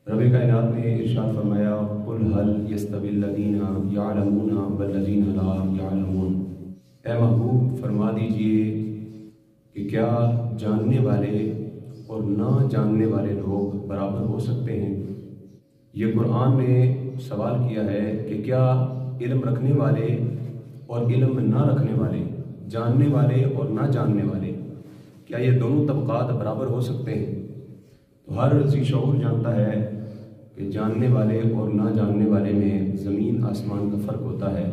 रब कायनात ने इरशाद फरमाया कुल हल यस्तविल्लज़ीना यअलमूना वल्लज़ीना ला यअलमून। ऐ महबूब फरमा दीजिए कि क्या जानने वाले और ना जानने वाले लोग बराबर हो सकते हैं। ये कुरान ने सवाल किया है कि क्या इल्म रखने वाले और इल्म ना रखने वाले, जानने वाले और ना जानने वाले, क्या ये दोनों तबक़ात बराबर हो सकते हैं। तो हर ज़ी शऊर जानता है कि जानने वाले और ना जानने वाले में ज़मीन आसमान का फ़र्क होता है।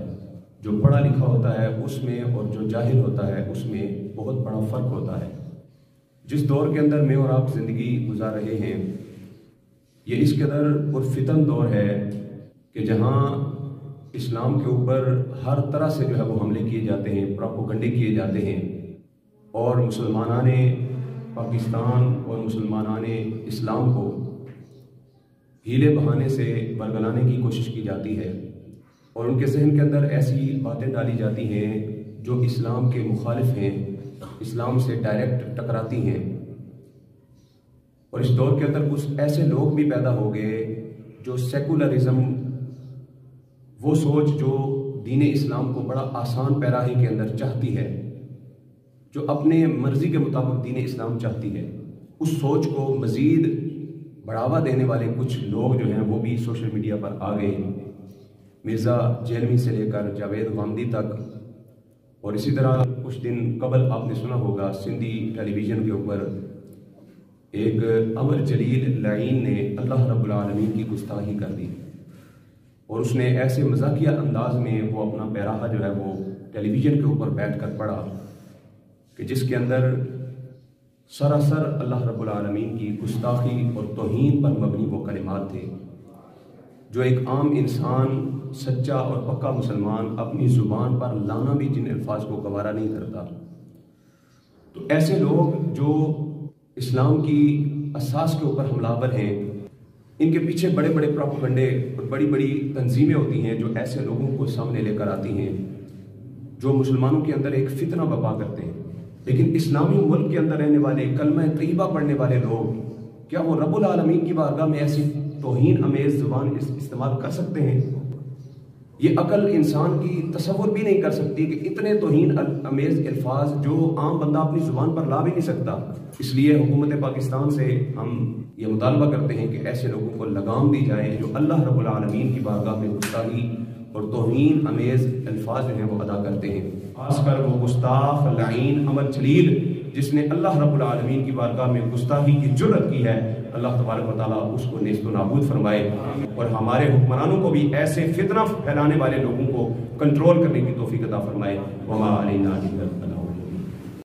जो पढ़ा लिखा होता है उसमें और जो जाहिल होता है उसमें बहुत बड़ा फ़र्क होता है। जिस दौर के अंदर मैं और आप ज़िंदगी गुजार रहे हैं, ये इस कदर पुरफितन दौर है कि जहाँ इस्लाम के ऊपर हर तरह से जो है वो हमले किए जाते हैं, प्रोपेगेंडे किए जाते हैं, और मुसलमानाने पाकिस्तान और मुसलमानाने इस्लाम को हीले बहाने से बरगलाने की कोशिश की जाती है, और उनके जहन के अंदर ऐसी बातें डाली जाती हैं जो इस्लाम के मुखालिफ हैं, इस्लाम से डायरेक्ट टकराती हैं। और इस दौर के अंदर कुछ ऐसे लोग भी पैदा हो गए जो सेकुलरिज्म, वो सोच जो दीन इस्लाम को बड़ा आसान पैराहे के अंदर चाहती है, जो अपने मर्जी के मुताबिक दीन इस्लाम चाहती है, उस सोच को मज़ीद बढ़ावा देने वाले कुछ लोग जो हैं वो भी सोशल मीडिया पर आ गए। मिर्ज़ा जेलमी से लेकर जावेद गांधी तक, और इसी तरह कुछ दिन कबल आपने सुना होगा सिंधी टेलीविज़न के ऊपर एक अमर जलील लाइन ने अल्लाह रब्बुल आलमीन की गुस्ताखी कर दी, और उसने ऐसे मजाकिया अंदाज में वो अपना पैराहा जो है वो टेलीविज़न के ऊपर बैठ कर पढ़ा कि जिसके अंदर सरासर अल्लाह रब्बुल आलमीन की गुस्ताखी और तौहीन पर मबनी वो कलिमात थे जो एक आम इंसान, सच्चा और पक्का मुसलमान अपनी ज़ुबान पर लाना भी जिन अल्फाज को गवारा नहीं करता। तो ऐसे लोग जो इस्लाम की असास के ऊपर हमलावर हैं, इनके पीछे बड़े बड़े प्रोपेगेंडे और बड़ी बड़ी तंजीमें होती हैं जो ऐसे लोगों को सामने लेकर आती हैं जो मुसलमानों के अंदर एक फितना बपा करते हैं। लेकिन इस्लामी मुल्क के अंदर रहने वाले, कलमा तय्यबा पढ़ने वाले लोग, क्या वो रब्बुल आलमीन की बारगाह में ऐसी तौहीन अमेज़ ज़ुबान इस्तेमाल कर सकते हैं। ये अकल इंसान की तसव्वुर भी नहीं कर सकती कि इतने तौहीन अमेज़ अल्फाज जो आम बंदा अपनी ज़ुबान पर ला भी नहीं सकता। इसलिए हुकूमत पाकिस्तान से हम ये मुतालबा करते हैं कि ऐसे लोगों को लगाम दी जाए जो अल्लाह रब्बुल आलमीन की बारगाह में गुस्ताखी और तौहीन अमेज़ अल्फाज जो हैं वो अदा करते हैं। खासकर वो गुस्ताख लाइन अमर जलील जिसने अल्लाह रब्बुल आलमीन की बारगाह में गुस्ताखी की जुर्रत की है, अल्लाह तबारक व तआला उसको नेस्त नाबूद फरमाए, और हमारे हुक्मरानों को भी ऐसे फितना फैलाने वाले लोगों को कंट्रोल करने की तौफीक अता फरमाए। वमा अलैना इल्लल बलाग।